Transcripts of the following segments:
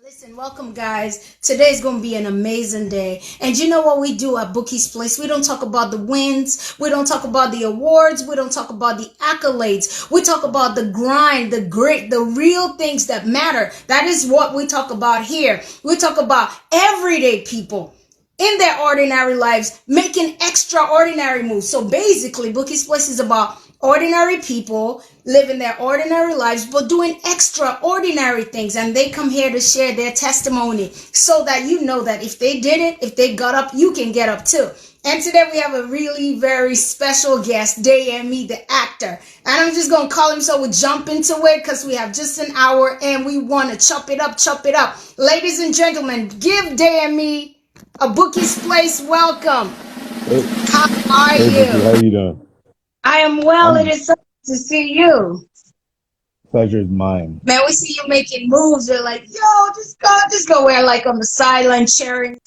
Listen, welcome guys. Today's going to be an amazing day. And you know what we do at Bookie's Place? We don't talk about the wins. We don't talk about the awards. We don't talk about the accolades. We talk about the grind, the grit, the real things that matter. That is what we talk about here. We talk about everyday people in their ordinary lives making extraordinary moves. So basically, Bookie's Place is about ordinary people living their ordinary lives but doing extraordinary things, and they come here to share their testimony so that you know that if they did it, if they got up, you can get up too. And today we have a really very special guest, Deyemi the Actor. And I'm just gonna call him so we jump into it because we have just an hour and we want to chop it up, chop it up. Ladies and gentlemen, give Deyemi a Bookie's Place welcome. Hey, How are hey, Vicky, how you? you doing? I am well. It I'm is so good to see you. Pleasure is mine. Man, we see you making moves. We're like, yo, just go where like on the sideline cheering.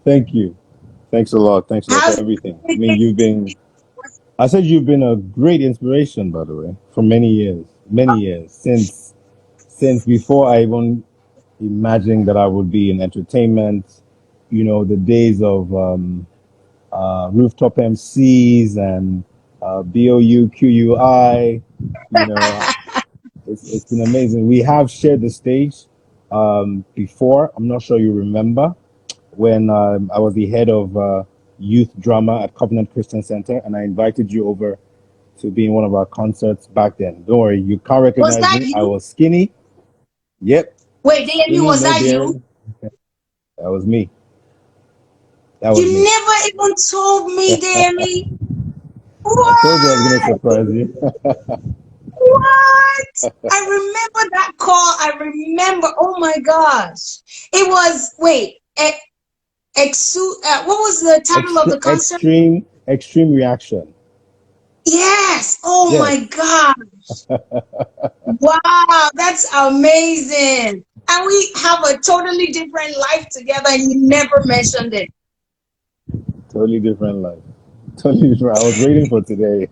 Thank you. Thanks a lot. Thanks a lot for How's everything. I mean, everything? I said you've been a great inspiration, by the way, for many years, since before I even imagined that I would be in entertainment, the days of rooftop MCs and BOUQUI, you know, it's been amazing. We have shared the stage before. I'm not sure you remember when I was the head of youth drama at Covenant Christian Center, and I invited you over to be in one of our concerts back then. Don't worry, you can't Was recognize that me. I you? was skinny. Yep, Wait, Danny, skinny, was no that you? beard. That was me. That was You me. never even told me, Danny. I told you I was gonna What? surprise you. What? I remember that call. I remember. Oh my gosh. It was, wait, what was the title of the concert? Extreme reaction. Yes. Oh my Yes, God. Wow, that's amazing. And we have a totally different life together, and you never mentioned it. totally different life. Totally different. I was waiting for today.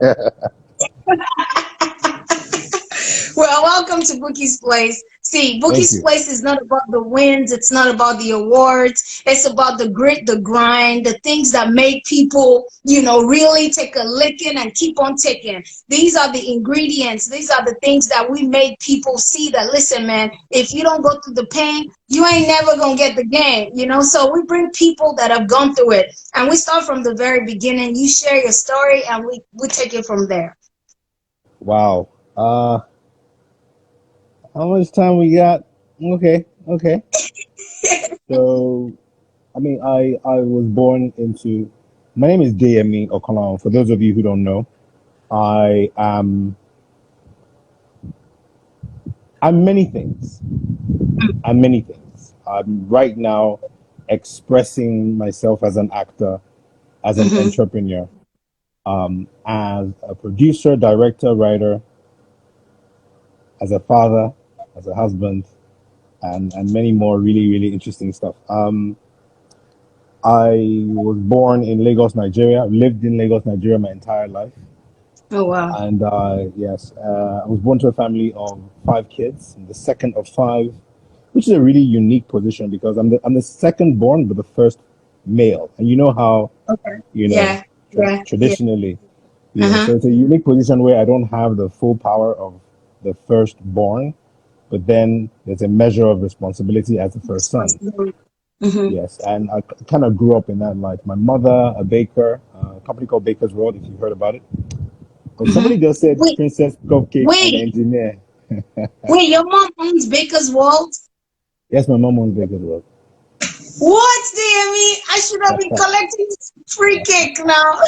Well, welcome to Bookie's Place. See, Thank Bookie's you. Place is not about the wins, it's not about the awards, it's about the grit, the grind, the things that make people, really take a licking and keep on ticking. These are the ingredients, these are the things that we make people see that, listen, man, if you don't go through the pain, you ain't never gonna get the game. So we bring people that have gone through it, and we start from the very beginning. You share your story, and we take it from there. Wow. How much time we got? Okay, okay. So, I mean, I was born into. My name is Deyemi Okanlawon. For those of you who don't know, I am. I'm many things. I'm many things. I'm right now expressing myself as an actor, as an Hmm. entrepreneur, as a producer, director, writer, as a father, as a husband, and many more really interesting stuff. I was born in Lagos, Nigeria. I've lived in Lagos, Nigeria my entire life. Oh, wow. And yes, I was born to a family of five kids, the second of five, which is a really unique position because I'm the second born, but the first male. And you know how, Okay. you know, Yeah. Yeah. Yeah. traditionally, Uh-huh. so it's a unique position where I don't have the full power of the firstborn, but then there's a measure of responsibility as the first son. Responsibility. Mm-hmm. Yes, and I kind of grew up in that life. My mother, a baker, a company called Baker's World, if you've heard about it. But somebody Mm-hmm. just said Wait, Princess Cupcake and wait, engineer. wait. Your mom owns Baker's World. Yes, my mom owns Baker's World. What, dear me? I should have been collecting free cake now.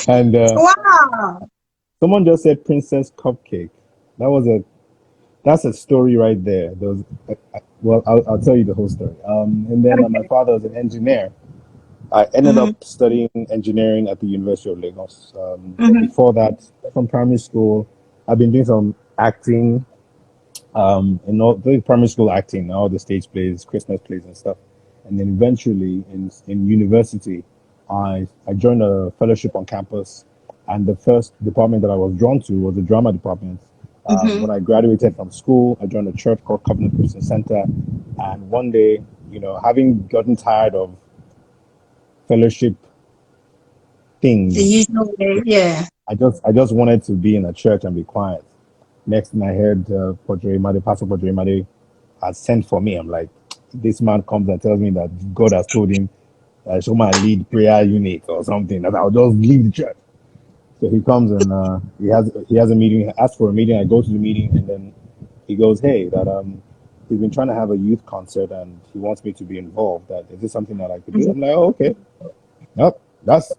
And Wow. someone just said Princess Cupcake. That was a that's a story right there. There was, well, I'll tell you the whole story. And then my Okay. father was an engineer. I ended Mm-hmm. up studying engineering at the University of Lagos. But Mm-hmm. before that, from primary school, I've been doing some acting, in all doing primary school acting, all the stage plays, Christmas plays, and stuff. And then eventually, in university, I joined a fellowship on campus, and the first department that I was drawn to was the drama department. Mm-hmm. When I graduated from school, I joined a church called Covenant Christian Center. And one day, having gotten tired of fellowship The things, usual way, yeah. I just wanted to be in a church and be quiet. Next thing I heard, Pastor Podre had sent for me. I'm like, this man comes and tells me that God has told him show my lead prayer unit or something, that I'll just leave the church. So he comes and he has a meeting, asks for a meeting. I go to the meeting, and then he goes, "Hey, that he's been trying to have a youth concert and he wants me to be involved. That is this something that I could do?" I'm like, "Oh, okay. Yep, that's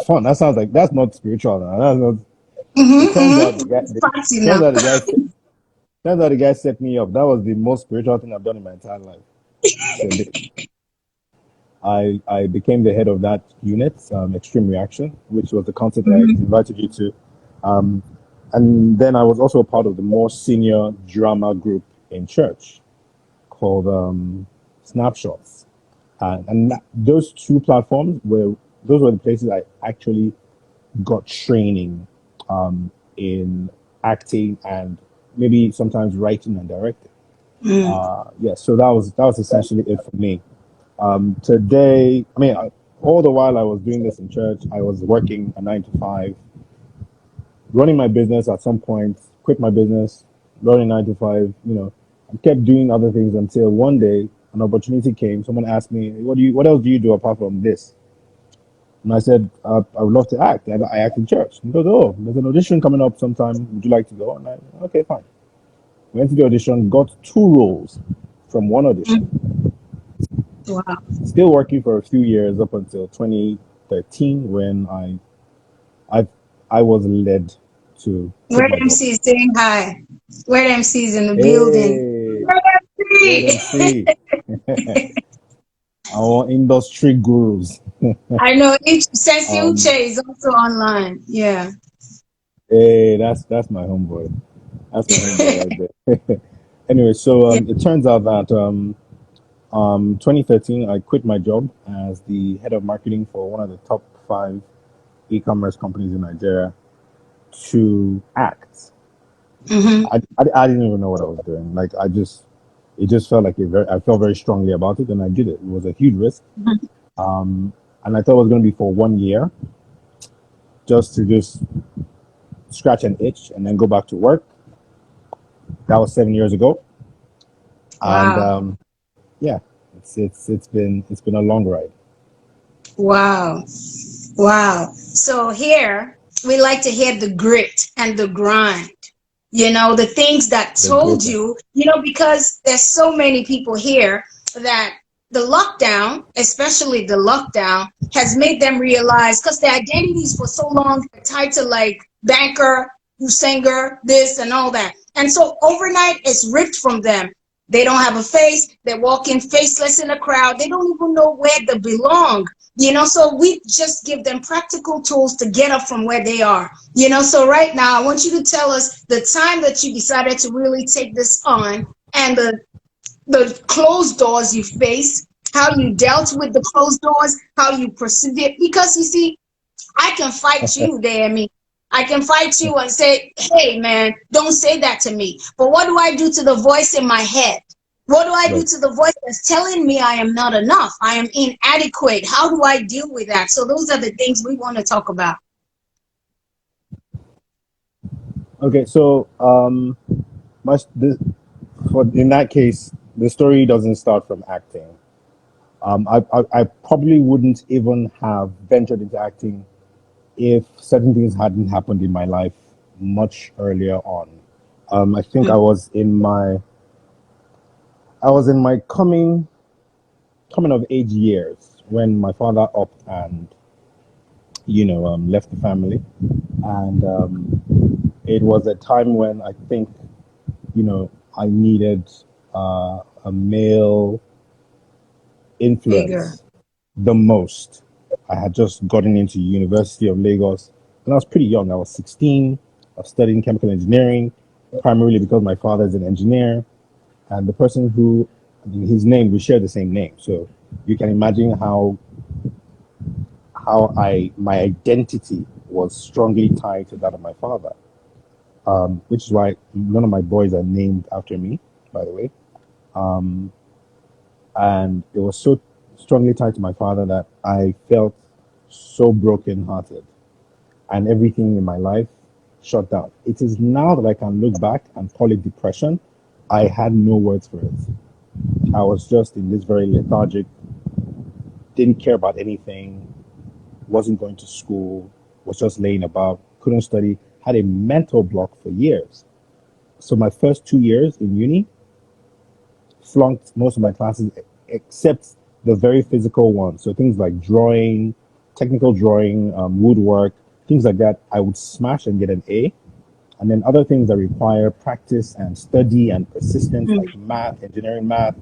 fun. That sounds like that's not spiritual. That's not." It Mm-hmm, turns out mm-hmm. the guy, It's the, fancy turns now. out the guy, turns out the guy set me up. That was the most spiritual thing I've done in my entire life. So I became the head of that unit, Extreme Reaction, which was the concert I Mm-hmm. invited you to. Um, and then I was also a part of the more senior drama group in church called Snapshots. And those two platforms those were the places I actually got training in acting and maybe sometimes writing and directing. Mm. Yeah, so that was essentially it for me. Today, all the while I was doing this in church, I was working a 9 to 5, running my business at some point, quit my business, running 9 to 5, I kept doing other things until one day an opportunity came. Someone asked me, what else do you do apart from this? And I said, I would love to act. I act in church. And he goes, oh, there's an audition coming up sometime. Would you like to go? And I, okay, fine. Went to the audition, got 2 roles from one audition. Mm. Wow. Still working for a few years up until 2013 when I I was led to quit Word my job. MC is saying hi. Word MC is in the building. Hey, Word Word MC. MC, our industry gurus. I know Sensi um, Uche is also online. Yeah. hey, that's my homeboy. That's my homeboy right there. Anyway, so Yeah. it turns out that 2013 I quit my job as the head of marketing for one of the top 5 e-commerce companies in Nigeria to act. Mm-hmm. I didn't even know what I was doing. Like it just felt like I felt very strongly about it, and I did it. It was a huge risk, and I thought it was going to be for 1 year, just scratch an itch and then go back to work. That was 7 years ago, and Wow. yeah, it's been a long ride. Wow. Wow. So here we like to hear the grit and the grind. The things that The told greater. you, because there's so many people here that the lockdown, especially the lockdown, has made them realize because their identities for so long are tied to like banker, singer, this and all that. And so overnight it's ripped from them. They don't have a face. They're walking faceless in a crowd. They don't even know where they belong. So we just give them practical tools to get up from where they are. So right now I want you to tell us the time that you decided to really take this on and the closed doors you faced, how you dealt with the closed doors, how you persevered. Because you see, I can fight you, Deyemi. I can fight you and say, hey, man, don't say that to me. But what do I do to the voice in my head? What do I do Right. to the voice that's telling me I am not enough? I am inadequate. How do I deal with that? So those are the things we want to talk about. Okay, so my this, for in that case, the story doesn't start from acting. I probably wouldn't even have ventured into acting if certain things hadn't happened in my life much earlier on. I think Mm. I was in my coming of age years when my father upped and left the family, and it was a time when I think I needed a male Figure. influence the most. I had just gotten into University of Lagos, and I was pretty young. I was 16. I was studying chemical engineering, primarily because my father is an engineer, and the person who, his name, we share the same name. So you can imagine how my identity was strongly tied to that of my father. which is why none of my boys are named after me, by the way. Um, and it was so strongly tied to my father that I felt so brokenhearted, and everything in my life shut down. It is now that I can look back and call it depression. I had no words for it. I was just in this very lethargic, didn't care about anything, wasn't going to school, was just laying about, couldn't study, had a mental block for years. So my first 2 years in uni, flunked most of my classes except the very physical ones. So things like drawing, technical drawing, woodwork, things like that, I would smash and get an A. And then other things that require practice and study and persistence, like math, engineering math,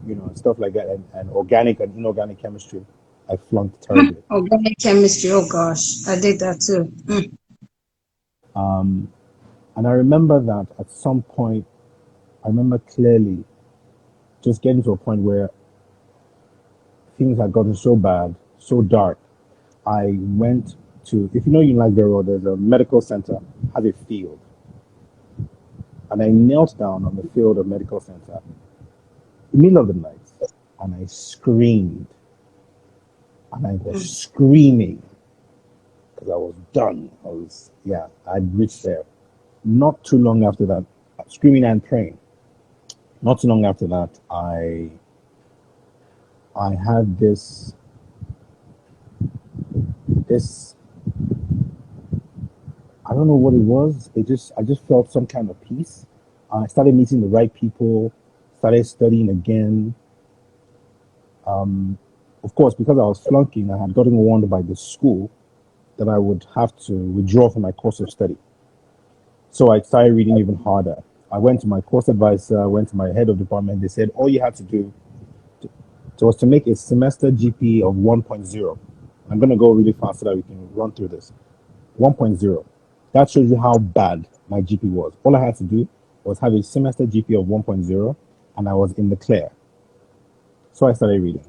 and stuff like that, and organic and inorganic chemistry, I flunked terribly. Organic chemistry. Oh gosh, I did that too. And I remember that at some point, I remember clearly just getting to a point where things had gotten so bad, so dark. I went to, if you know Unilag very well, there's a medical center, has a field. And I knelt down on the field of medical center in the middle of the night and I screamed. And I was screaming because I was done. I'd reached there. Not too long after that, screaming and praying. Not too long after that, I had this I don't know what it was. I just felt some kind of peace. I started meeting the right people, started studying again. Of course, because I was flunking, I had gotten warned by the school that I would have to withdraw from my course of study. So I started reading even harder. I went to my course advisor, went to my head of department. They said all you had to do was to make a semester GPA of 1.0. I'm going to go really fast so that we can run through this. 1.0. That shows you how bad my GP was. All I had to do was have a semester GPA of 1.0 and I was in the clear. So I started reading.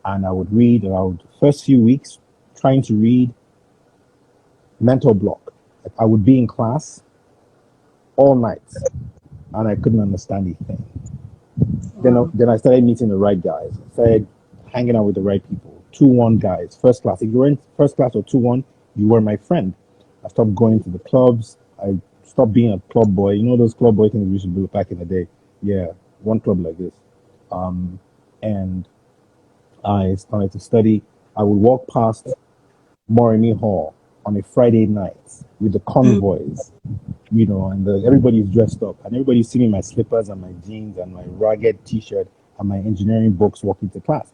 And I would read around first few weeks trying to read, mental block. Like I would be in class all night and I couldn't understand anything. Then I started meeting the right guys. I started hanging out with the right people. 2-1 guys, first class. If you were in first class or 2-1, you were my friend. I stopped going to the clubs. I stopped being a club boy. You know those club boy things we used to do back in the day? Yeah, one club like this. And I started to study. I would walk past Morimi Hall on a Friday night with the convoys, and everybody's dressed up, and everybody's seeing my slippers and my jeans and my ragged T-shirt and my engineering books walking to class.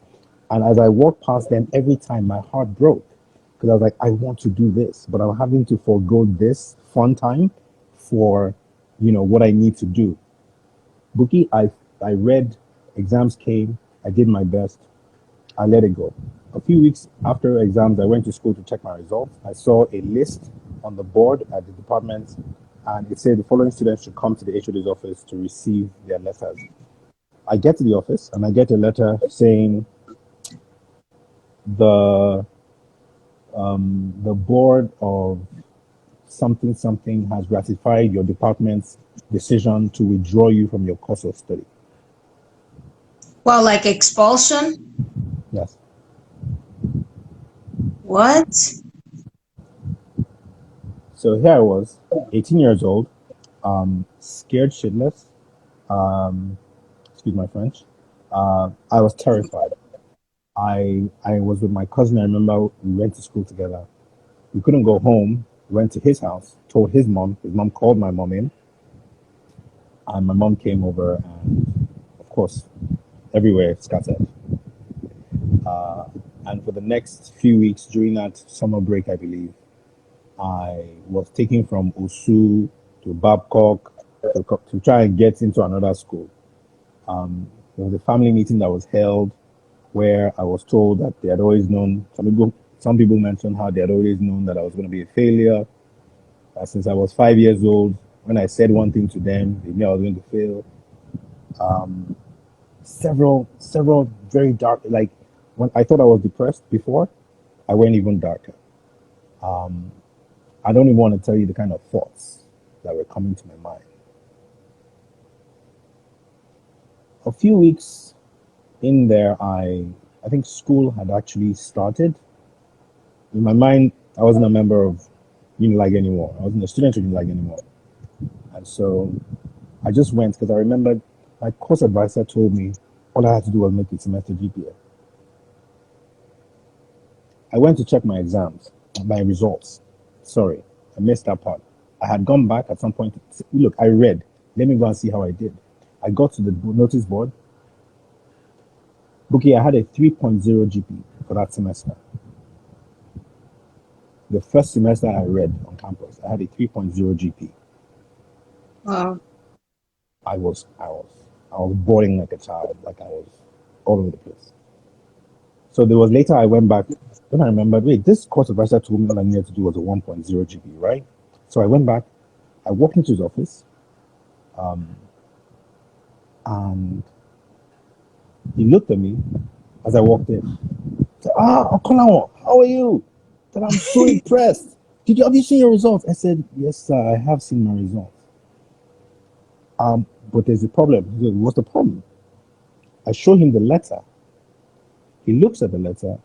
And as I walked past them, every time my heart broke because I was like, I want to do this, but I'm having to forego this fun time for, what I need to do. Bookie, I read, exams came, I did my best, I let it go. A few weeks after exams, I went to school to check my results. I saw a list on the board at the department, and it said the following students should come to the HOD's office to receive their letters. I get to the office, and I get a letter saying the the board of something something has ratified your department's decision to withdraw you from your course of study. Well, like expulsion? Yes. What? So here I was, 18 years old, scared shitless. Um, excuse my French. I was terrified. I was with my cousin. I remember we went to school together. We couldn't go home. Went to his house. Told his mom. His mom called my mom in, and my mom came over. And of course, everywhere scattered. Uh, and for the next few weeks during that summer break, I believe, I was taken from Osu to Babcock to try and get into another school. There was a family meeting that was held where I was told that they had always known. Some people mentioned how they had always known that I was going to be a failure. Since I was 5 years old, when I said one thing to them, they knew I was going to fail. Several very dark. Like when I thought I was depressed before, I went even darker. I don't even want to tell you the kind of thoughts. that were coming to my mind. A few weeks in there, I think school had actually started. In my mind, I wasn't a member of Unilag anymore. I wasn't a student of Unilag anymore. And so I just went because I remembered my course advisor told me all I had to do was make it semester GPA. I went to check my exams, my results. Sorry, I missed that part. I had gone back at some point. Look, I read. Let me go and see how I did. I got to the notice board. Bouquet, I had a 3.0 GP for that semester. The first semester I read on campus, I had a 3.0 GP. Wow. I was boring like a child, like I was all over the place. So there was later I went back. Then I remembered, wait, this course advisor told me all I needed to do was a 1.0 GP, right? So I went back. I walked into his office, and he looked at me as I walked in. He said, Okanlawon, how are you? I said, I'm so impressed. Have you seen your results? I said, yes, sir, I have seen my results. But there's a problem. He said, what's the problem? I show him the letter. He looks at the letter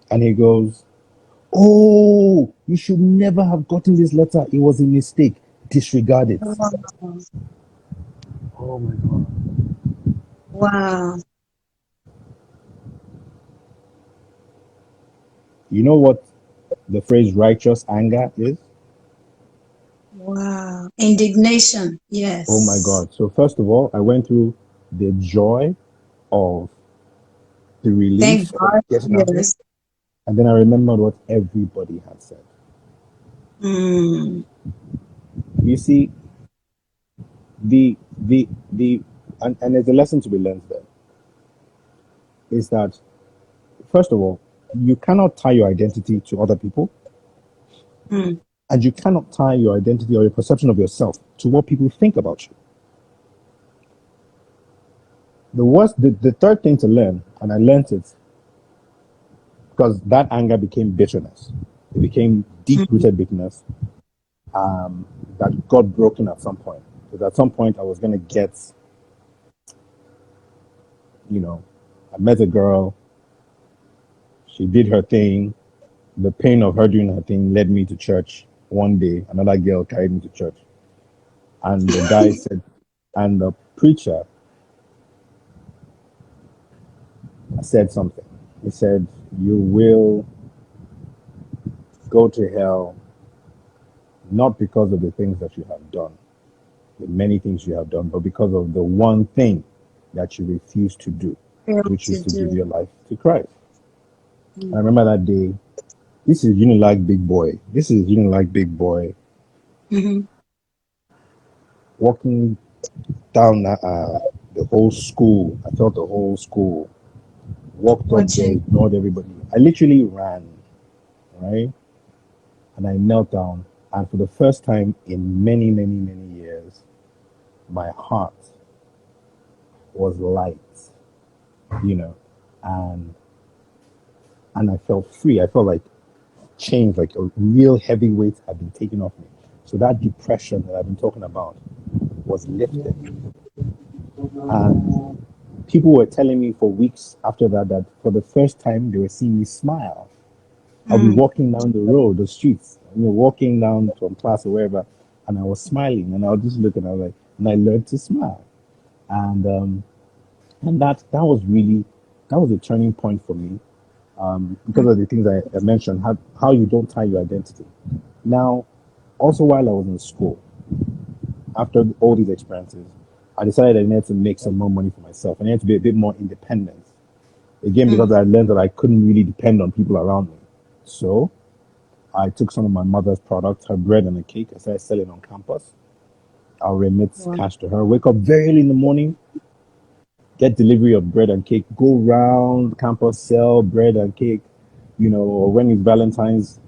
and he goes, oh, you should never have gotten this letter. It was a mistake. Disregard it. Wow. Oh my God. Wow. You know what the phrase righteous anger is? Wow. Indignation. Oh my Yes. God. So, first of all, I went through the joy of the Thank relief of God. getting out there. Yes. And then I remembered what everybody had said. Mm. You see, the and there's a lesson to be learned there is that, first of all, you cannot tie your identity to other people, Mm. and you cannot tie your identity or your perception of yourself to what people think about you. The third thing to learn, and I learned it because that anger became bitterness. It became deep Mm. rooted bitterness that got broken at some point. Because at some point I was going to get, I met a girl, she did her thing. The pain of her doing her thing led me to church one day. Another girl carried me to church. And the guy said, and the preacher said something. He said, you will go to hell not because of the things that you have done, the many things you have done, but because of the one thing that you refuse to do, Failed which to is to give do. your life to Christ. I Mm. remember that day. This is Unilag Big Boy. This is Unilag Big Boy Mm-hmm. walking down the whole school. I felt the whole school. Walked up there, Watching. ignored everybody. I literally ran, right? And I knelt down. And for the first time in many, many, many years, my heart was light, you know, and and I felt free. I felt like change, like a real heavy weight had been taken off me. So that depression that I've been talking about was lifted. And people were telling me for weeks after that that for the first time they were seeing me smile. I'll be Mm. walking down the road, the streets, walking down from class or wherever, and I was smiling, and I was just looking. I was like, and I learned to smile, and that was really that was a turning point for me because Mm. of the things I mentioned, how you don't tie your identity. Now, also while I was in school, after all these experiences, I decided I needed to make some more money for myself. I needed to be a bit more independent. Again, because Mm. I learned that I couldn't really depend on people around me. So I took some of my mother's products, her bread and a cake. I started selling on campus. I'll remit Wow. cash to her. Wake up very early in the morning, get delivery of bread and cake, go round campus, sell bread and cake. Or when it's Valentine's,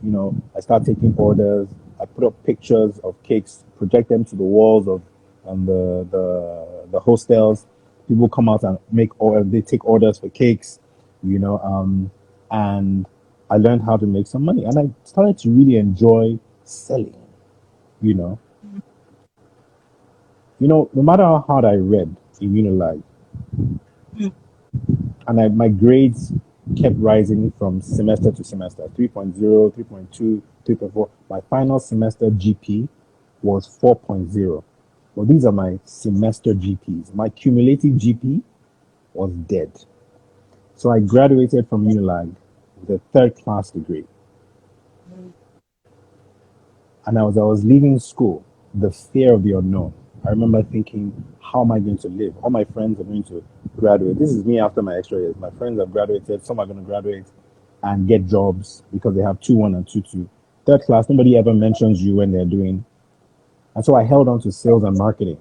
I start taking orders. I put up pictures of cakes, project them to the walls of the hostels. People come out and they take orders for cakes, and I learned how to make some money, and I started to really enjoy selling, you know. No matter how hard I read in Unilag, Mm. and my grades kept rising from semester to semester 3.0, 3.2, 3.4. My final semester GP was 4.0. Well, these are my semester GPs. My cumulative GP was dead. So I graduated from Unilag with a third class degree. And as I was leaving school, the fear of the unknown. I remember thinking, how am I going to live? All my friends are going to graduate. This is me after my extra years. My friends have graduated. Some are going to graduate and get jobs because they have 2-1 and 2-2. Third class, nobody ever mentions you when they're doing. And so I held on to sales and marketing.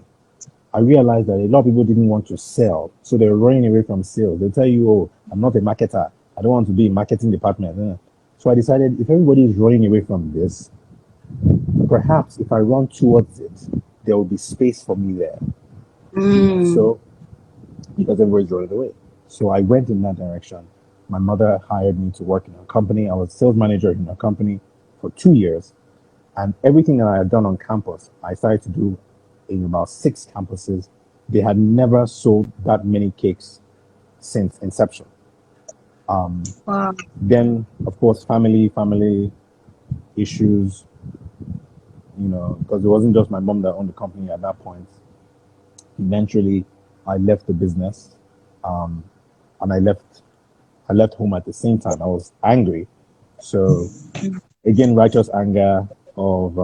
I realized that a lot of people didn't want to sell. So they were running away from sales. They tell you, oh, I'm not a marketer. I don't want to be in marketing department. So I decided if everybody is running away from this, perhaps if I run towards it, there will be space for me there. Mm. So, because everybody's running away. So I went in that direction. My mother hired me to work in a company. I was sales manager in a company for 2 years. And everything that I had done on campus, I started to do in about 6 campuses. They had never sold that many cakes since inception. Wow. Then, of course, family issues, because it wasn't just my mom that owned the company at that point. Eventually, I left the business, um, and I left home at the same time. I was angry, so again, righteous anger of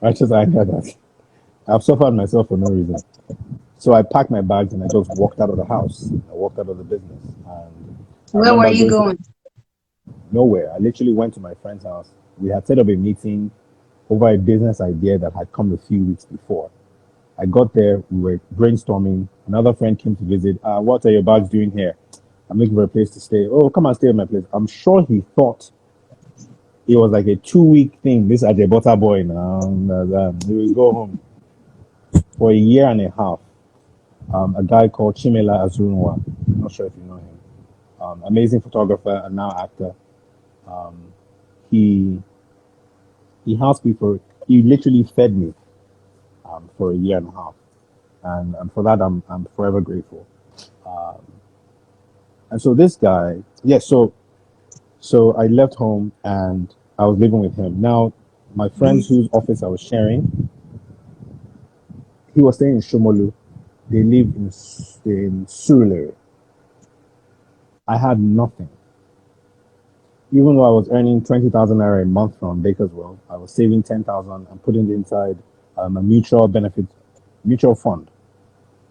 righteous anger that I've suffered myself for no reason. So I packed my bags and I just walked out of the house. I walked out of the business, and I Where were remember you going to going? nowhere. I literally went to my friend's house. We had set up a meeting over a business idea that had come a few weeks before. I got there, we were brainstorming. Another friend came to visit. What are your bags doing here? I'm looking for a place to stay. Oh, come and stay at my place. I'm sure he thought it was like a 2 week thing. This Ajebota boy now, he will go home for a year and a half. A guy called Chimela Azurunwa. I'm not sure if you know him. Amazing photographer and now actor. He he housed me for. He literally fed me for a year and a half, and for that I'm forever grateful. And so this guy, yeah, so I left home and I was living with him. Now, my friends whose office I was sharing, he was staying in Shomolu. They live in Surulere. I had nothing. Even though I was earning 20,000 naira a month from Baker's World, I was saving 10,000 and putting it inside a mutual fund.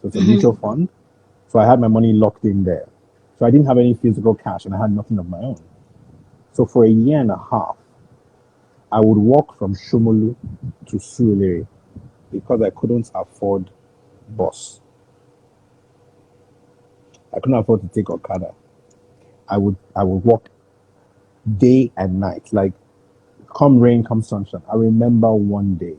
So it's a mutual Mm-hmm. fund. So I had my money locked in there. So I didn't have any physical cash and I had nothing of my own. So for a year and a half, I would walk from Shomolu to Surulere because I couldn't afford bus. I couldn't afford to take Okada. I would walk day and night, like come rain, come sunshine. I remember one day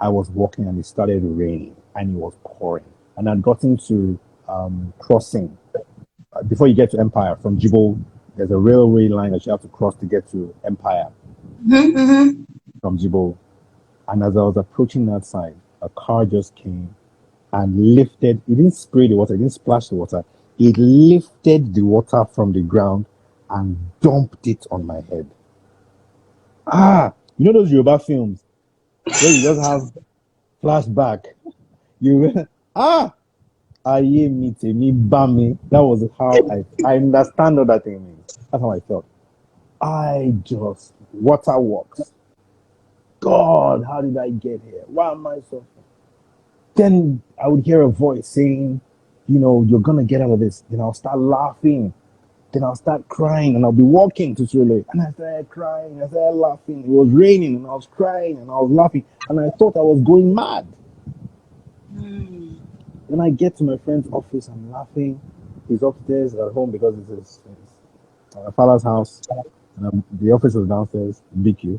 I was walking and it started raining and it was pouring. And I'd gotten to crossing before you get to Empire from Jibo. There's a railway line that you have to cross to get to Empire Mm-hmm. from Jibo. And as I was approaching that side, a car just came and lifted. It didn't spray the water, it didn't splash the water. It lifted the water from the ground and dumped it on my head. You know those Yoruba films where you just have flashback. You ah, aye me me bami. That was how I understand what that thing means. That's how I felt. I just waterworks. God, how did I get here? Why am I so? Then I would hear a voice saying, you're gonna get out of this. Then I'll start laughing. Then I'll start crying and I'll be walking to Sule. And I started crying. I started laughing. It was raining and I was crying and I was laughing. And I thought I was going mad. Mm. When I get to my friend's office, I'm laughing. He's upstairs at home because it's his my father's house. And the office was downstairs, BQ.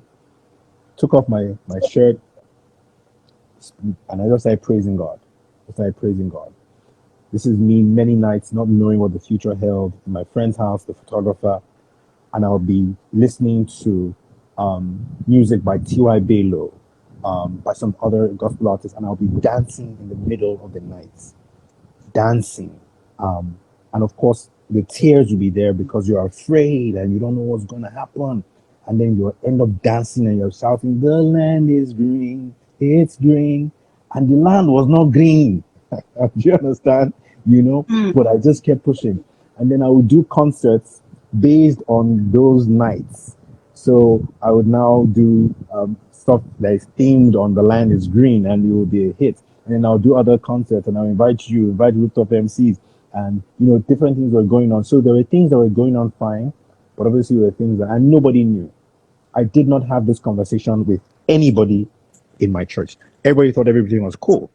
Took off my shirt and I just started praising God. I started praising God. This is me many nights not knowing what the future held in my friend's house, the photographer, and I'll be listening to music by T.Y. Bello. by some other gospel artists, and I'll be dancing in the middle of the night, dancing. And of course, the tears will be there because you're afraid and you don't know what's going to happen. And then you'll end up dancing and you're shouting, "The land is green, it's green." And the land was not green. Do you understand? You know, Mm. but I just kept pushing. And then I would do concerts based on those nights. So I would now do stuff that is themed on the land is green and it will be a hit. And then I'll do other concerts and I'll invite rooftop MCs, and different things were going on. So there were things that were going on fine, but obviously there were things that and nobody knew. I did not have this conversation with anybody in my church. Everybody thought everything was cool.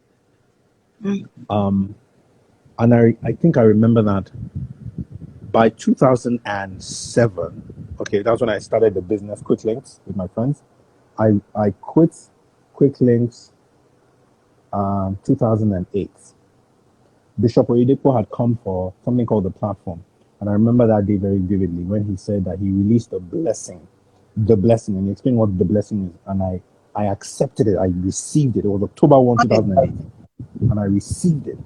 Mm. And I think I remember that by 2007, okay, that's when I started the business Quick Links with my friends. I quit Quick Links 2008. Bishop Oyedepo had come for something called the platform. And I remember that day very vividly when he said that he released the blessing, and he explained what the blessing is. And I accepted it. I received it. It was October 1, 2008. And I received it.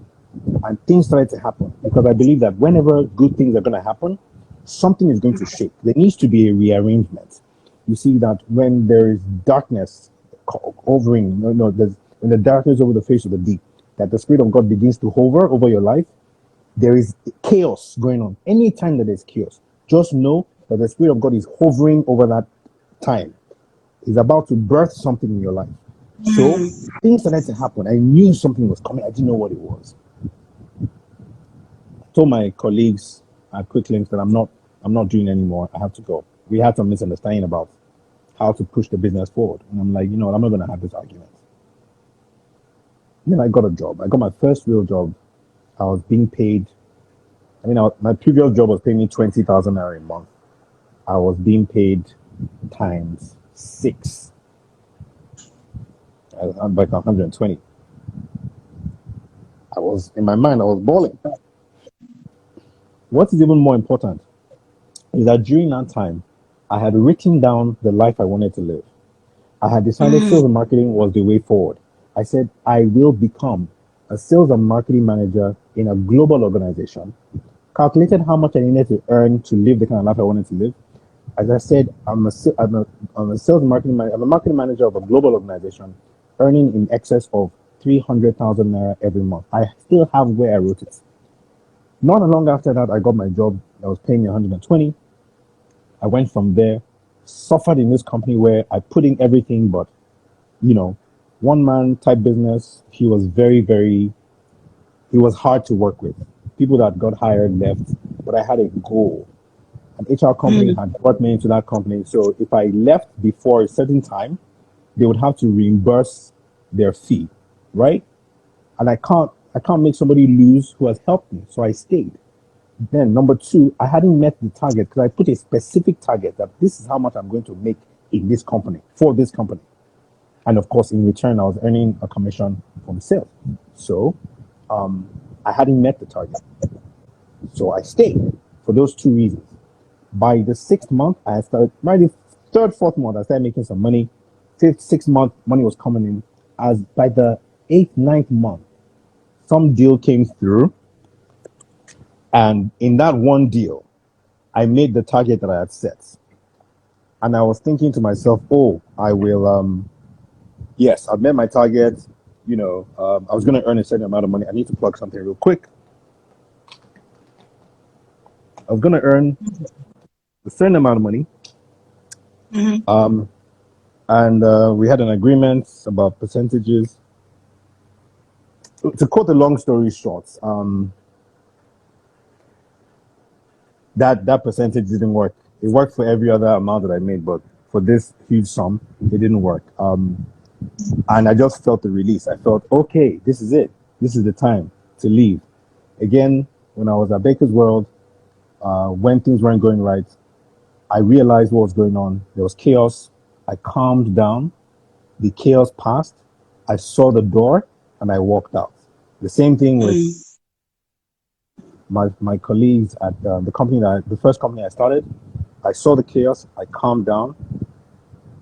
And things started to happen because I believe that whenever good things are going to happen, something is going to shake. There needs to be a rearrangement. You see that when there is darkness hovering, when the darkness over the face of the deep, that the Spirit of God begins to hover over your life, there is chaos going on. Anytime that there's chaos, just know that the Spirit of God is hovering over that time. He's about to birth something in your life. So Mm. things started to happen. I knew something was coming. I didn't know what it was. I told my colleagues at Quick Links that I'm not doing anymore. I have to go. We had some misunderstanding about how to push the business forward. And I'm like, I'm not going to have this argument. And then I got a job. I got my first real job. I was being paid. My previous job was paying me 20,000 naira a month. I was being paid times six. I'm like 120. In my mind, I was balling. What is even more important is that during that time, I had written down the life I wanted to live. I had decided Mm. sales and marketing was the way forward. I said, I will become a sales and marketing manager in a global organization, calculated how much I needed to earn to live the kind of life I wanted to live. As I said, I'm a sales and marketing manager. I'm a marketing manager of a global organization, earning in excess of 300,000 naira every month. I still have where I wrote it. Not long after that, I got my job that was paying me 120. I went from there, suffered in this company where I put in everything, but you know, one man type business. He was hard to work with. People that got hired left, but I had a goal. An HR company Mm. had brought me into that company. So if I left before a certain time, they would have to reimburse their fee, right? And I can't make somebody lose who has helped me. So I stayed. Then number two, I hadn't met the target because I put a specific target that this is how much I'm going to make in this company for this company. And of course, in return, I was earning a commission from sales. So I hadn't met the target. So I stayed for those two reasons. By the sixth month, I started, by the third, fourth month, I started making some money. Fifth, sixth month, money was coming in. As by the eighth, ninth month, some deal came through. And in that one deal, I made the target that I had set. And I was thinking to myself, oh, I will, yes, I've met my target. I was going to earn a certain amount of money. I need to plug something real quick. I was going to earn a certain amount of money. Mm. And we had an agreement about percentages. To quote a long story short, that percentage didn't work. It worked for every other amount that I made, but for this huge sum, it didn't work. And I just felt the release. I felt, okay, this is it. This is the time to leave. Again, when I was at Baker's World, when things weren't going right, I realized what was going on. There was chaos. I calmed down. The chaos passed. I saw the door and I walked out. The same thing with Mm. my colleagues at the first company I started. I saw the chaos. I calmed down.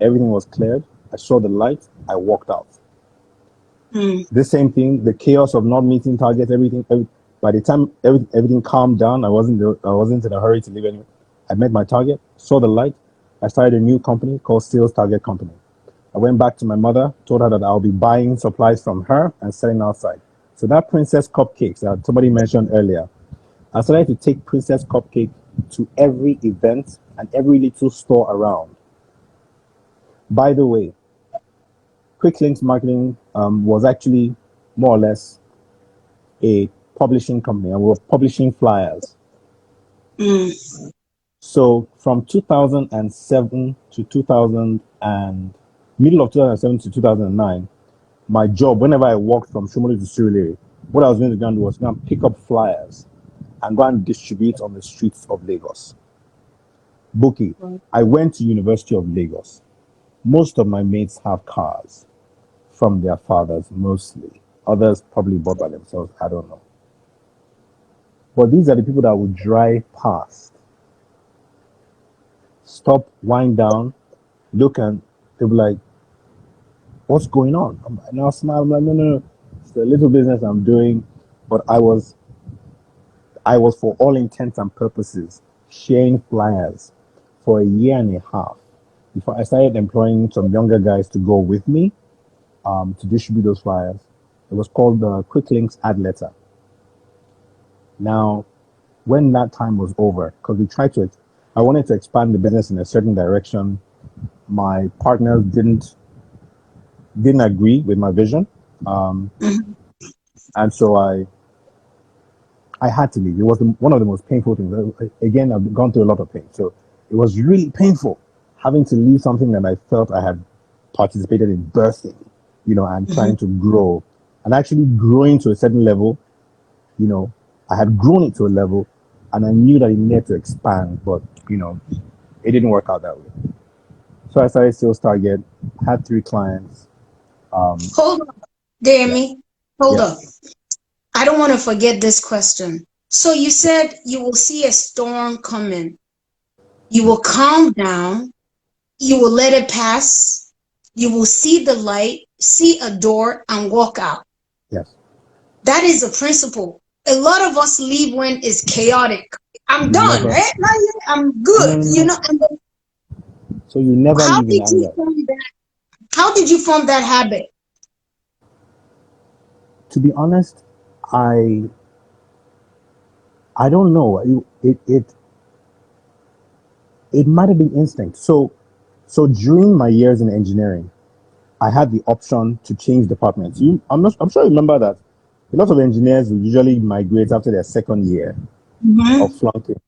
Everything was cleared. I saw the light, I walked out. Mm. The same thing, the chaos of not meeting targets, by the time everything calmed down, I wasn't in a hurry to leave anywhere. I met my target, saw the light. I started a new company called Sales Target Company. I went back to my mother, told her that I'll be buying supplies from her and selling outside. So that Princess Cupcakes that somebody mentioned earlier, I started to take Princess Cupcake to every event and every little store around. By the way, Quick Links Marketing was actually more or less a publishing company, and we were publishing flyers. Mm. So from 2007 to 2000 and middle of 2007 to 2009, my job, whenever I walked from Shomolu to Surulere, what I was going to do was go and pick up flyers and go and distribute on the streets of Lagos. Bouquet, I went to University of Lagos. Most of my mates have cars from their fathers, mostly. Others probably bought by themselves, I don't know. But these are the people that would drive past, stop, wind down, look, and they'll be like, what's going on? And I'll smile, I'm like, no, no, no. It's a little business I'm doing. But I was for all intents and purposes sharing flyers for a year and a half before I started employing some younger guys to go with me to distribute those flyers. It was called the Quick Links Ad Letter. Now, when that time was over, because I wanted to expand the business in a certain direction. My partners didn't agree with my vision, Mm. and so I had to leave. It was one of the most painful things. Again, I've gone through a lot of pain, so it was really painful having to leave something that I felt I had participated in birthing, and trying to grow, and actually growing to a certain level. I had grown it to a level, and I knew that it needed to expand, but it didn't work out that way. So I started Sales Target, had 3 clients. Hold on, Yeah, Deyemi. Hold yeah, on. I don't want to forget this question. So you said you will see a storm coming. You will calm down. You will let it pass. You will see the light, see a door, and walk out. yes. That is a principle. A lot of us leave when it's chaotic. I'm You done, never, right? Not yet. I'm no, no, good. no, You no. know, and then So you never how live in did you anger. form that? How did you form that habit? To be honest, I I don't know. It might have been instinct. So during my years in engineering, I had the option to change departments. I'm sure you remember that a lot of engineers will usually migrate after their second year of Mm-hmm. flunking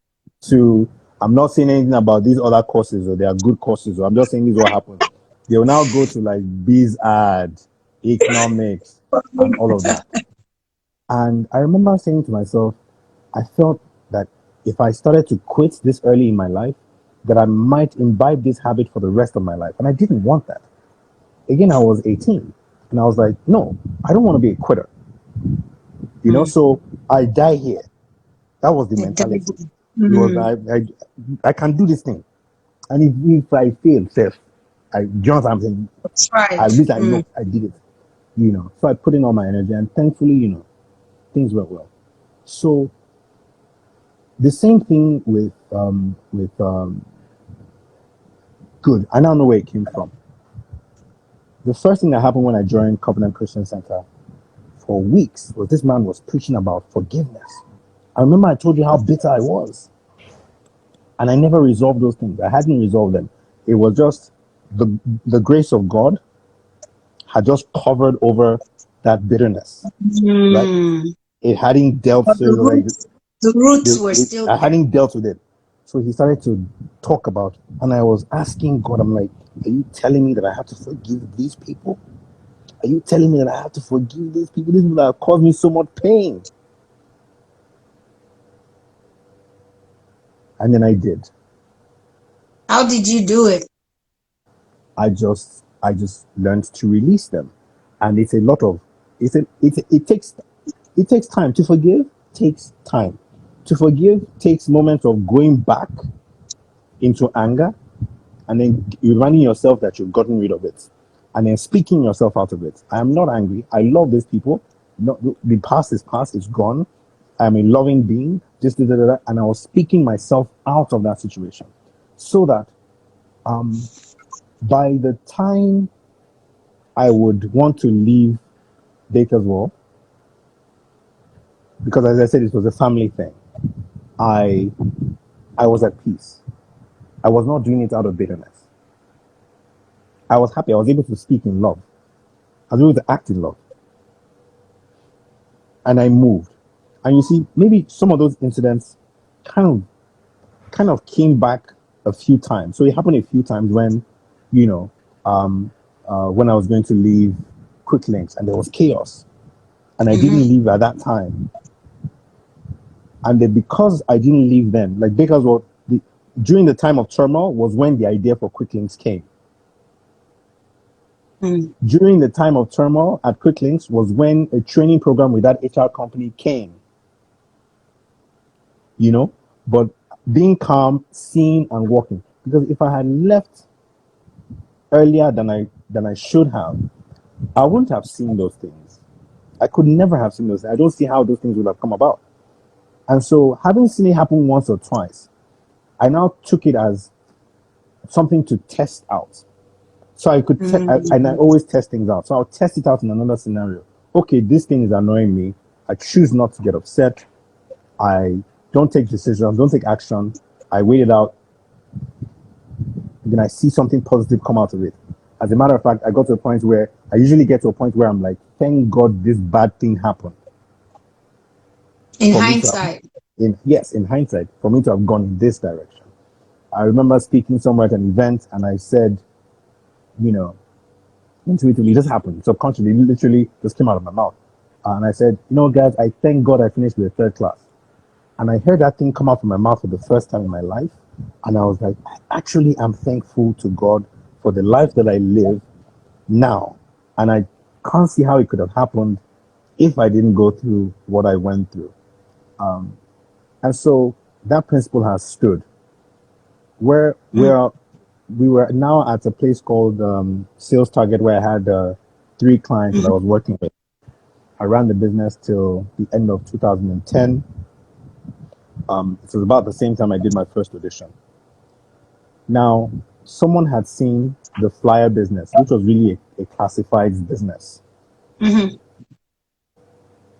to. I'm not saying anything about these other courses or they are good courses. Or I'm just saying this is what happens. They will now go to like biz ad, economics, and all of that. And I remember saying to myself, I felt that if I started to quit this early in my life, that I might imbibe this habit for the rest of my life. And I didn't want that. Again, I was 18 and I was like, no, I don't want to be a quitter. So I die here. That was the mentality. It was, Mm-hmm. I can do this thing. And if I fail, self, I'm saying, That's right. at least I Mm. know I did it. So I put in all my energy and thankfully, things went well. So the same thing with good. I now know where it came from. The first thing that happened when I joined Covenant Christian Center for weeks was this man was preaching about forgiveness. I remember I told you how bitter I was, and I never resolved those things. I hadn't resolved them. It was just the the grace of God had just covered over that bitterness, right? Mm. It hadn't dealt, But so it was like the roots were still I there. hadn't dealt with it. So he started to talk about, and I was asking God, I'm like, are you telling me that I have to forgive these people? Are you telling me that I have to forgive these people? These people that have caused me so much pain. And then I did. How did you do it? I just learned to release them. And it's a lot of it takes time to forgive, takes time. To forgive takes moments of going back into anger and then reminding yourself that you've gotten rid of it. and then speaking yourself out of it. I am not angry. I love these people. No, the past is past. It's gone. I'm a loving being. Just and I was speaking myself out of that situation, so that by the time I would want to leave Bakerswell, because as I said, it was a family thing. I I was at peace. I was not doing it out of bitterness. I was happy. I was able to speak in love. I was able to act in love. And I moved. And you see, maybe some of those incidents kind of came back a few times. So it happened a few times when, you know, when I was going to leave Quick Links and there was chaos. And I didn't leave at that time. And then because I didn't leave then, like because during the time of turmoil was when the idea for Quick Links came. During the time of turmoil at Quick Links was when a training program with that HR company came. You know, but being calm, seeing and walking. Because if I had left earlier than I should have, I wouldn't have seen those things. I could never have seen those. I don't see how those things would have come about. And so, having seen it happen once or twice, I now took it as something to test out. So I could, and I always test things out. So I'll test it out in another scenario. Okay, this thing is annoying me. I choose not to get upset. I don't take decisions, don't take action. I wait it out. Then I see something positive come out of it. As a matter of fact, I got to a point where I usually get to a point where I'm like, thank God this bad thing happened. In hindsight. In hindsight, for me to have gone in this direction. I remember speaking somewhere at an event and I said, you know, intuitively, this happened. Subconsciously, literally just came out of my mouth. And I said, you know, guys, I thank God I finished with a third class. And I heard that thing come out from my mouth for the first time in my life. And I was like, I actually am thankful to God for the life that I live now. And I can't see how it could have happened if I didn't go through what I went through. And so that principle has stood. Where we were now at a place called Sales Target, where I had 3 clients that I was working with. I ran the business till the end of 2010. It was about the same time I did my first audition. Now, someone had seen the flyer business, which was really a classifieds business.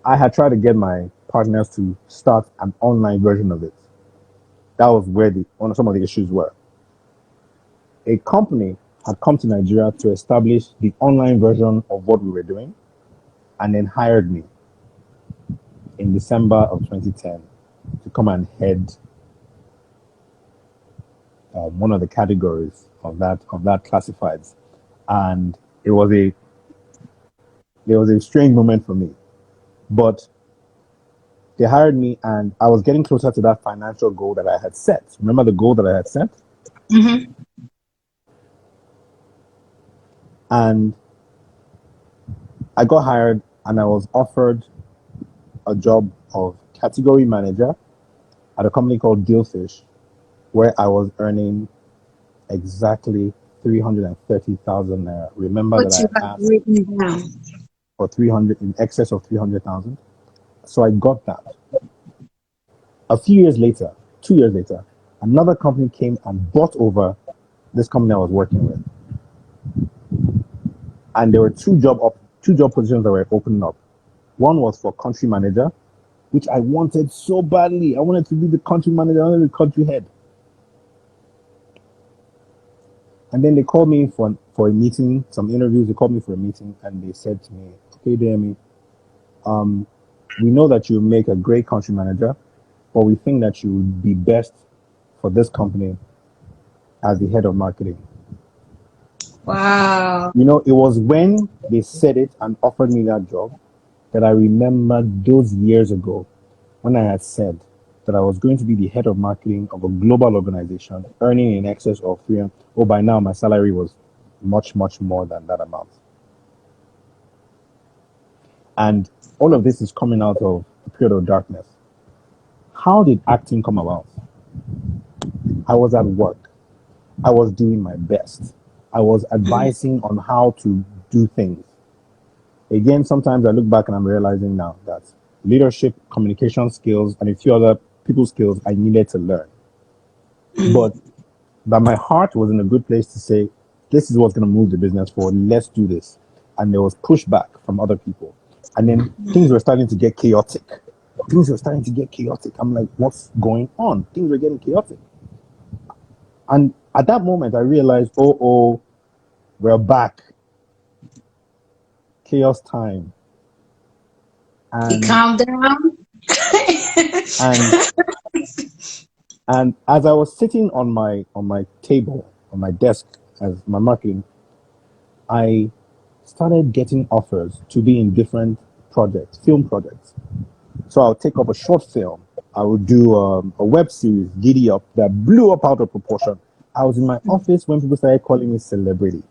I had tried to get my partners to start an online version of it. That was where some of the issues were. A company had come to Nigeria to establish the online version of what we were doing and then hired me in December of 2010 to come and head one of the categories of that classifieds, and it was a strange moment for me, but they hired me and I was getting closer to that financial goal that I had set. Remember the goal that I had set? And I got hired and I was offered a job of category manager at a company called Gilfish, where I was earning exactly 330,000 naira. Remember What that I you had have asked written down. for 300, in excess of 300,000. So I got that. A few years later, 2 years later, another company came and bought over this company I was working with. And there were two job positions that were opening up. One was for country manager, which I wanted so badly. I wanted to be the country manager, I wanted to be the country head. And then they called me for a meeting, some interviews. They called me for a meeting and they said to me, okay, Deyemi, we know that you make a great country manager, but we think that you would be best for this company as the head of marketing. Wow. You know, it was when they said it and offered me that job that I remembered those years ago when I had said that I was going to be the head of marketing of a global organization, earning in excess of 300. Oh, by now my salary was much, much more than that amount. And all of this is coming out of a period of darkness. How did acting come about? I was at work. I was doing my best. I was Mm. advising on how to do things. Again, sometimes I look back and I'm realizing now that leadership, communication skills, and a few other people skills I needed to learn. But Mm. that my heart was in a good place to say, this is what's going to move the business forward. Let's do this. And there was pushback from other people. And then things were starting to get chaotic. Things were starting to get chaotic. I'm like, what's going on? Things were getting chaotic. And at that moment, I realized, oh, we're back. Chaos time. You And calm down. and and as I was sitting on my table, on my desk as my marketing, I started getting offers to be in different projects, film projects. So I'll take up a short film. I would do a web series, Giddy Up, that blew up out of proportion. I was in my office when people started calling me celebrity.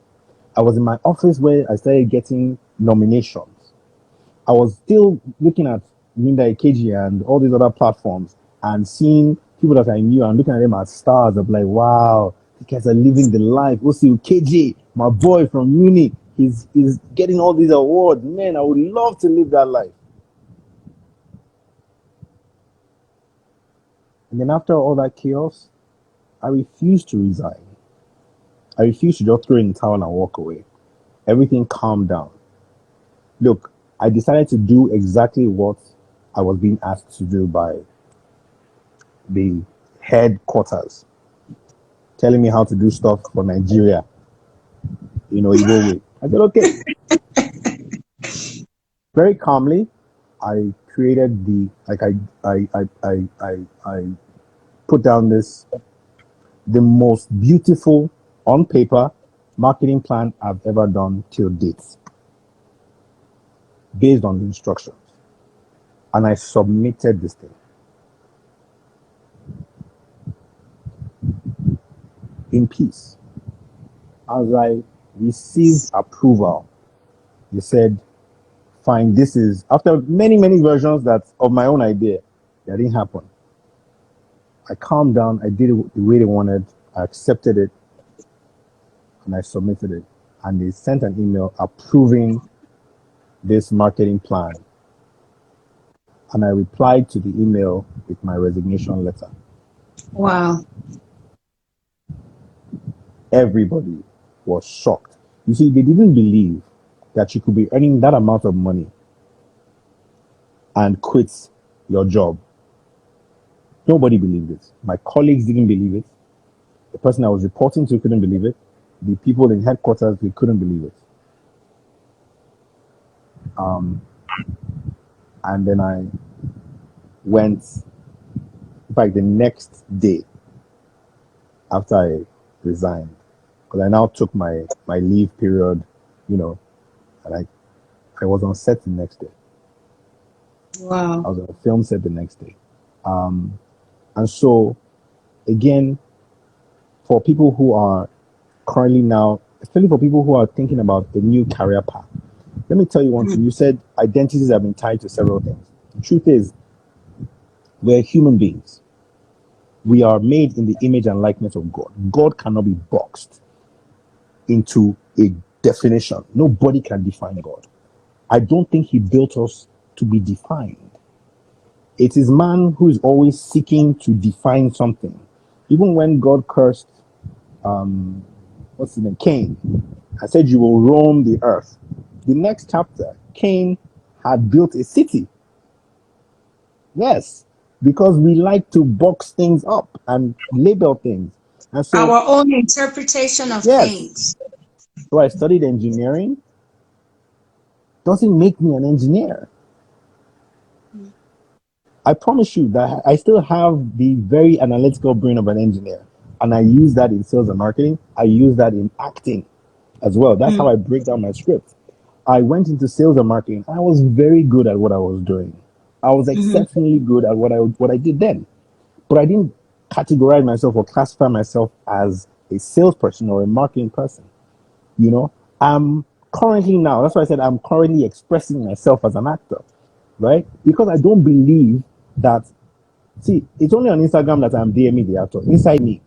I was in my office where I started getting nominations. I was still looking at Minda Ikeji and all these other platforms and seeing people that I knew and looking at them as stars. I'm like, wow, these guys are living the life. Also, KJ, my boy from uni, he's getting all these awards. Man, I would love to live that life. And then after all that chaos, I refused to resign. I refused to just throw in the towel and walk away. Everything calmed down. Look, I decided to do exactly what I was being asked to do by the headquarters, telling me how to do stuff for Nigeria, Igbo way. I said, okay. Very calmly, I created I put down the most beautiful on paper marketing plan I've ever done till date, based on the instructions. And I submitted this thing in peace. As I received approval, they said, fine, this is after many versions that of my own idea that didn't happen. I calmed down, I did it the way they wanted, I accepted it, and I submitted it. And they sent an email approving this marketing plan. And I replied to the email with my resignation letter. Wow. Everybody was shocked. You see, they didn't believe that you could be earning that amount of money and quit your job. Nobody believed it. My colleagues didn't believe it. The person I was reporting to couldn't believe it. The people in headquarters, they couldn't believe it. And then I went, in fact, the next day after I resigned, because I now took my leave period, you know, and I was on set the next day. I Wow. was on a film set the next day. And so, again, for people who are currently now, especially for people who are thinking about the new career path, let me tell you one thing. You said identities have been tied to several things. The truth is, we're human beings. We are made in the image and likeness of God. God cannot be boxed into a definition. Nobody can define God. I don't think He built us to be defined. It is man who is always seeking to define something. Even when God cursed, what's his name, Cain, and said, "You will roam the earth." The next chapter, Cain had built a city. Yes, because we like to box things up and label things. And so, Our own interpretation of yes, things. so I studied engineering. Doesn't make me an engineer. I promise you that I still have the very analytical brain of an engineer. And I use that in sales and marketing. I use that in acting as well. That's how I break down my script. I went into sales and marketing. I was very good at what I was doing. I was exceptionally good at what I did then. But I didn't categorize myself or classify myself as a salesperson or a marketing person. You know, I'm currently now, that's why I said I'm currently expressing myself as an actor, right? Because I don't believe that, see, it's only on Instagram that I'm Deyemi the Actor. Inside me,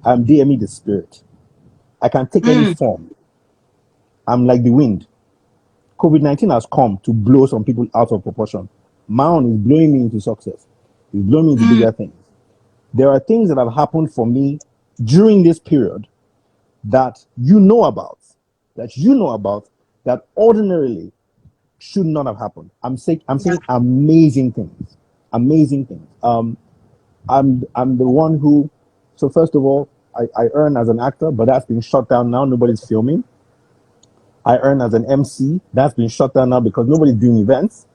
I'm Deyemi the Spirit. I can take any Mm. form. I'm like the wind. COVID-19 has come to blow some people out of proportion. My own is blowing me into success. It's blowing me into Mm. bigger things. There are things that have happened for me during this period that you know about, that ordinarily should not have happened. I'm Yeah. saying amazing things. Amazing things. I'm the one who, so first of all, I earn as an actor, but that's been shut down now. Nobody's filming. I earn as an MC. That's been shut down now because nobody's doing events.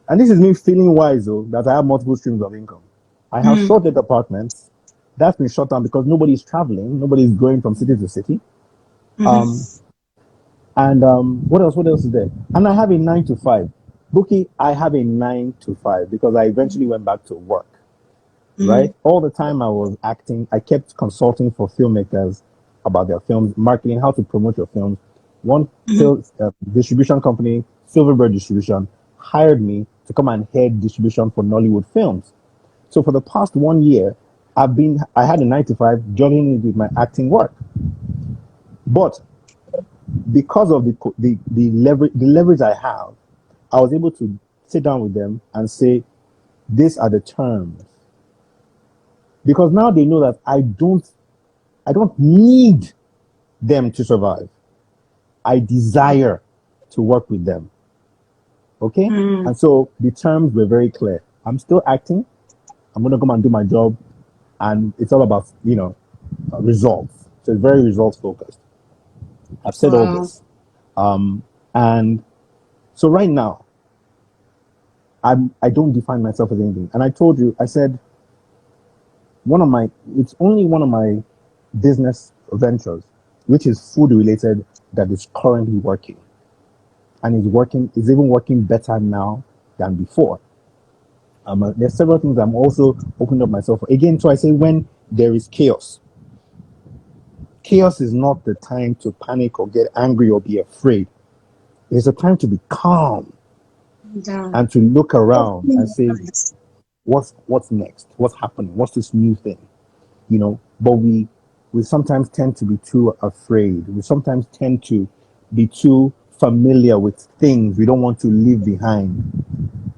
And this is me feeling wise though, that I have multiple streams of income. I have Mm. sorted apartments. That's been shut down because nobody's traveling. Nobody's going from city to city. Um, Mm-hmm. and what else? What else is there? And I have a 9 to 5. Bookie, I have a 9 to 5 because I eventually went back to work. Mm. Right? All the time I was acting, I kept consulting for filmmakers about their films, marketing, how to promote your films. One Mm. distribution company, Silverbird Distribution, hired me to come and head distribution for Nollywood films. So for the past 1 year, I had a 9 to 5 juggling it with my acting work. But because of the leverage I have, I was able to sit down with them and say, these are the terms. Because now they know that I don't need them to survive. I desire to work with them. Okay? Mm. And so the terms were very clear. I'm still acting. I'm going to come and do my job. And it's all about, results. So it's very results focused. I've said all Wow. this. And so right now, I don't define myself as anything. And I told you, I said, it's only one of my business ventures, which is food related, that is currently working. And is even working better now than before. There's several things I'm also opening up myself for. Again, so I say when there is chaos, chaos is not the time to panic or get angry or be afraid. It's a time to be calm Yeah. and to look around and say, what's next? What's happening? What's this new thing? But we sometimes tend to be too afraid. We sometimes tend to be too familiar with things we don't want to leave behind.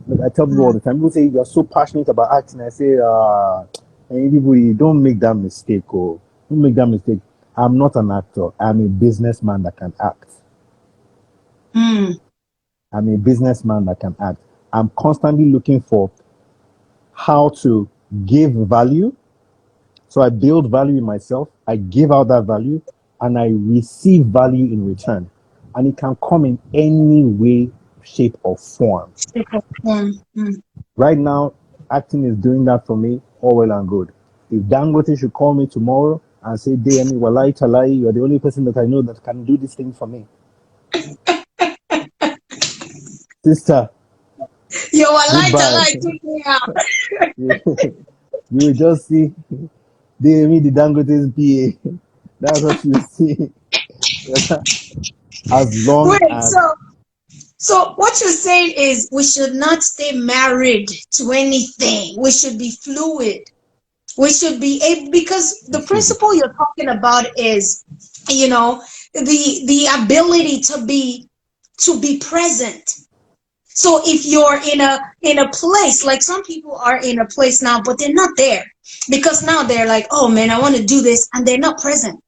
Look, I tell people all Mm. the time, people say you're so passionate about acting. I say, and people, you don't make that mistake. Oh, don't make that mistake. I'm not an actor. I'm a businessman that can act. Mm. I'm a businessman that can act. I'm constantly looking for how to give value. So I build value in myself, I give out that value, and I receive value in return. And it can come in any way, shape, or form. Mm. Right now, acting is doing that for me, all well and good. If Dangote should call me tomorrow and say, Deyemi, Walai Talai, you're the only person that I know that can do this thing for me. Sister, You are light, goodbye. light, take me out. You will just see Deyemi the Dangote's PA. That's what you see. As long Wait, as so what you're saying is we should not stay married to anything. We should be fluid. We should be able, because you the should be. principle you're talking about is, you know, the ability to be present. So if you're in a place, like some people are in a place now, but they're not there because now they're like, oh man, I want to do this, and they're not present,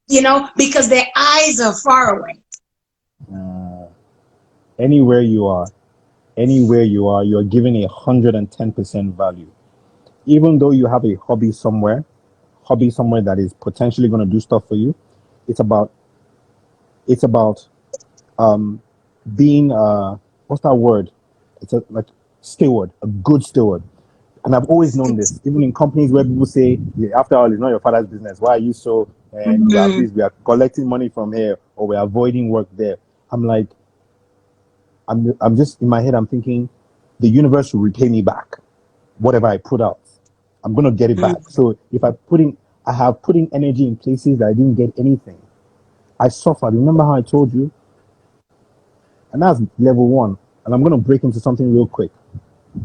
because their eyes are far away. Uh, anywhere you are, you're giving 110% value. Even though you have a hobby somewhere that is potentially going to do stuff for you, it's about it's about um being what's that word? It's like steward, a good steward. And I've always known this, even in companies where people say, yeah, after all, it's not your father's business. Why are you so? And you at Mm. least we are collecting money from here, or we're avoiding work there. I'm like, I'm just in my head. I'm thinking, the universe will repay me back whatever I put out. I'm gonna get it Mm. back. So if I have put in energy in places that I didn't get anything. I suffered. Remember how I told you? And that's level one. And I'm gonna break into something real quick.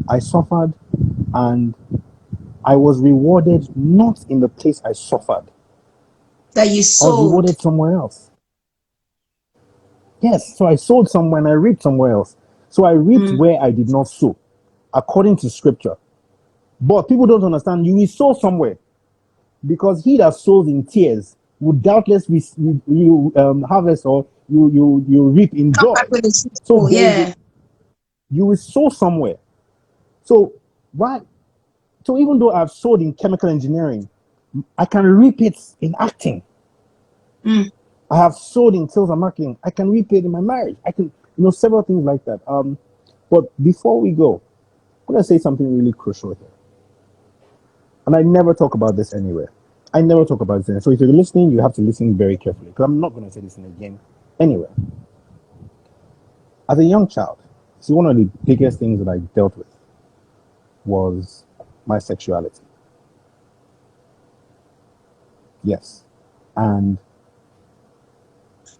I suffered, and I was rewarded not in the place I suffered. That you I was sold. rewarded somewhere else. Yes, so I sowed somewhere and I reaped somewhere else. So I reaped Mm. where I did not sow, according to scripture. But people don't understand. You will sow somewhere because he that sows in tears will doubtless harvest, or you reap in Come back joy. with a So sequel, there is a, yeah. you will sow somewhere. So why? So even though I've sowed in chemical engineering, I can reap it in acting. Mm. I have sowed in sales and marketing. I can reap it in my marriage. I can, several things like that. But before we go, I'm gonna say something really crucial here, and I never talk about this anywhere. I never talk about this anywhere. So if you're listening, you have to listen very carefully because I'm not gonna say this in again anywhere. As a young child, see, one of the biggest things that I dealt with was my sexuality. Yes, and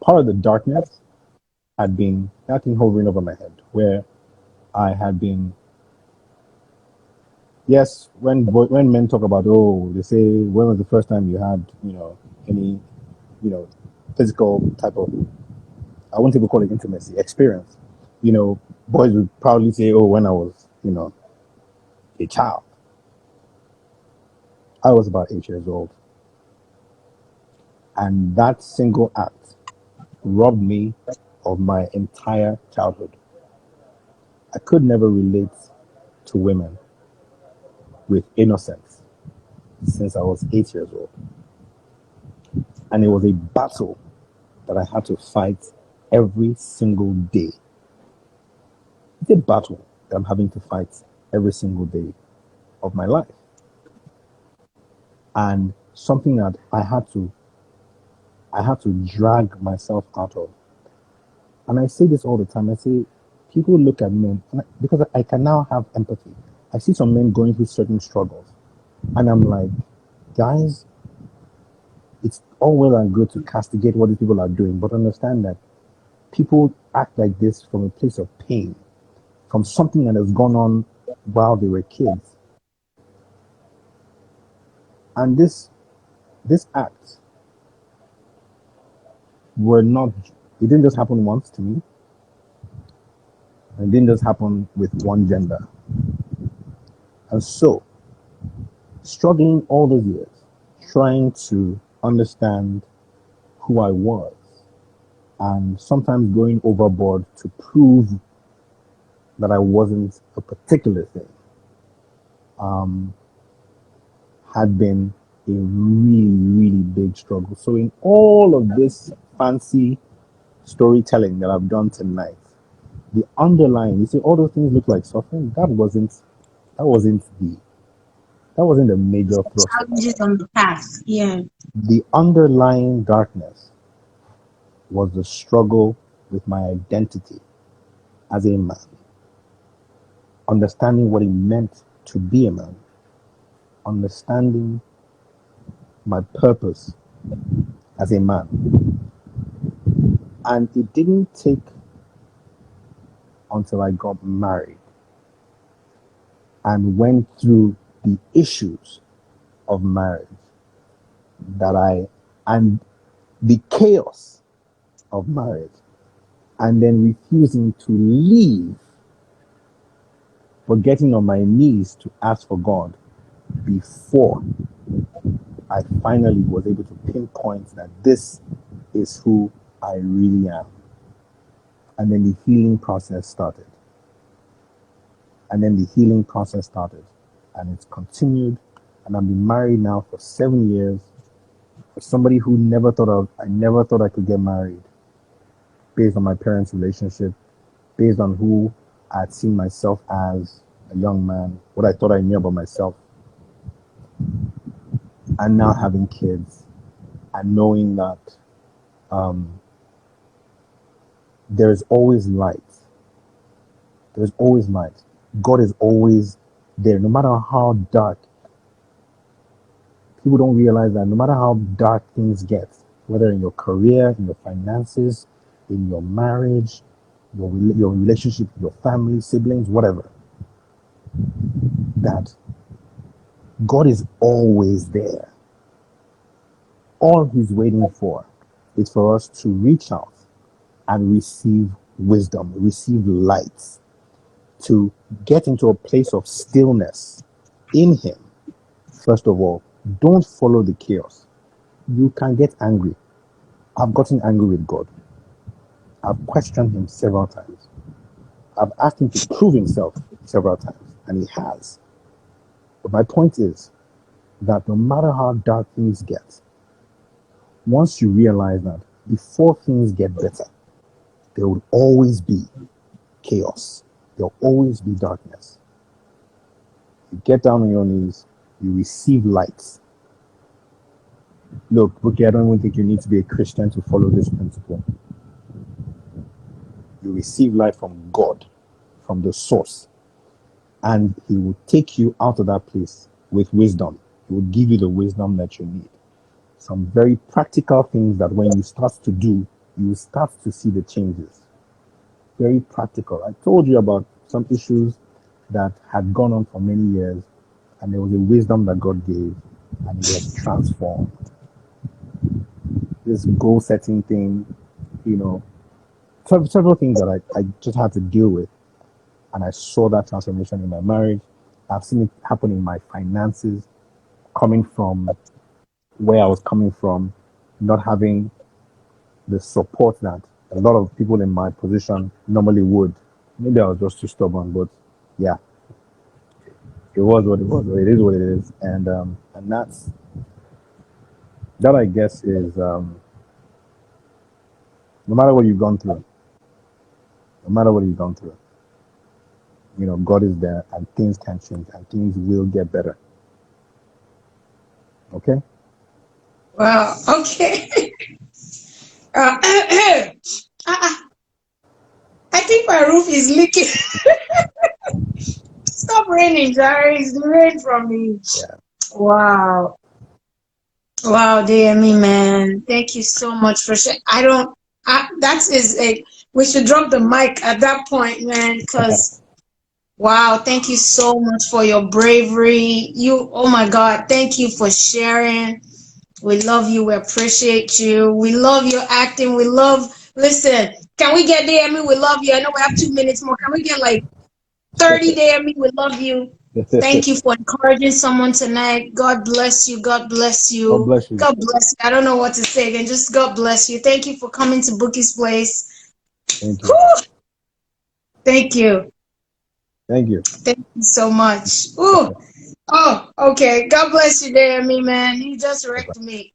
part of the darkness had been that thing hovering over my head, where I had been. Yes, when men talk about, oh, they say, when was the first time you had any you know physical type of, I won't even call it intimacy experience. Boys would proudly say, oh, when I was a child. I was about 8 years old, and that single act robbed me of my entire childhood. I could never relate to women with innocence since I was 8 years old. And it was a battle that I had to fight every single day. It's a battle that I'm having to fight every single day of my life. And something that I had to drag myself out of. And I say this all the time. I say people look at men, because I can now have empathy. I see some men going through certain struggles, and I'm like, guys, it's all well and good to castigate what these people are doing, but understand that people act like this from a place of pain, from something that has gone on while they were kids. And this act were not it didn't just happen once to me. It didn't just happen with one gender. And so, struggling all those years, trying to understand who I was, and sometimes going overboard to prove that I wasn't a particular thing, um, had been a really, really big struggle. So, in all of this fancy storytelling that I've done tonight, the underlying, you see, all those things look like suffering. That wasn't the major thrust of my Challenges life. on the path. Yeah. The underlying darkness was the struggle with my identity as a man, understanding what it meant to be a man, understanding my purpose as a man. And it didn't take until I got married and went through the issues of marriage that and the chaos of marriage, and then refusing to leave, but getting on my knees to ask for God before I finally was able to pinpoint that this is who I really am. And then the healing process started. And then the healing process started. And it's continued. And I've been married now for 7 years. For somebody who I never thought I could get married based on my parents' relationship, based on who I had seen myself as a young man, what I thought I knew about myself, and now having kids and knowing that um, there is always light. There's always light. God is always there, no matter how dark. People don't realize that no matter how dark things get, whether in your career, in your finances, in your marriage, your relationship, your family, siblings, whatever, that God is always there. All he's waiting for is for us to reach out and receive wisdom, receive light, to get into a place of stillness in him. First of all, don't follow the chaos. You can get angry. I've gotten angry with God. I've questioned him several times. I've asked him to prove himself several times, and he has. But my point is that no matter how dark things get, once you realize that before things get better, there will always be chaos. There'll always be darkness. You get down on your knees, you receive light. Look, Bouquet, I don't even think you need to be a Christian to follow this principle. You receive light from God, from the source, and he will take you out of that place with wisdom. He will give you the wisdom that you need. Some very practical things that when you start to do, you will start to see the changes. Very practical. I told you about some issues that had gone on for many years, and there was a wisdom that God gave, and it was transformed. This goal setting thing, you know, several things that I just had to deal with, and I saw that transformation in my marriage. I've seen it happen in my finances, coming from where I was coming from, not having the support that a lot of people in my position normally would. Maybe I was just too stubborn, but yeah, it was what it was. It is what it is, and that I guess is no matter what you've gone through, no matter what you've gone through, you know, God is there, and things can change, and things will get better. Okay. Wow. Okay. Uh, I think my roof is leaking. Stop raining, Jerry. It's the rain from me. Yeah. Wow. Wow, Deyemi, man. Thank you so much for sharing. I don't, that is a, we should drop the mic at that point, man, because wow, thank you so much for your bravery. You, oh my God, thank you for sharing. We love you. We appreciate you. We love your acting. We love, listen, can we get Deyemi? We love you. I know we have 2 minutes more. Can we get like 30 Deyemi? We love you. Thank you for encouraging someone tonight. God bless you. God bless God you. bless you. God bless you. I don't know what to say again. Just God bless you. Thank you for coming to Bouqui'S Place. Thank you. Whew. Thank you. Thank you. Thank you so much. Ooh. Oh, okay. God bless you, Deyemi, man. You just wrecked me.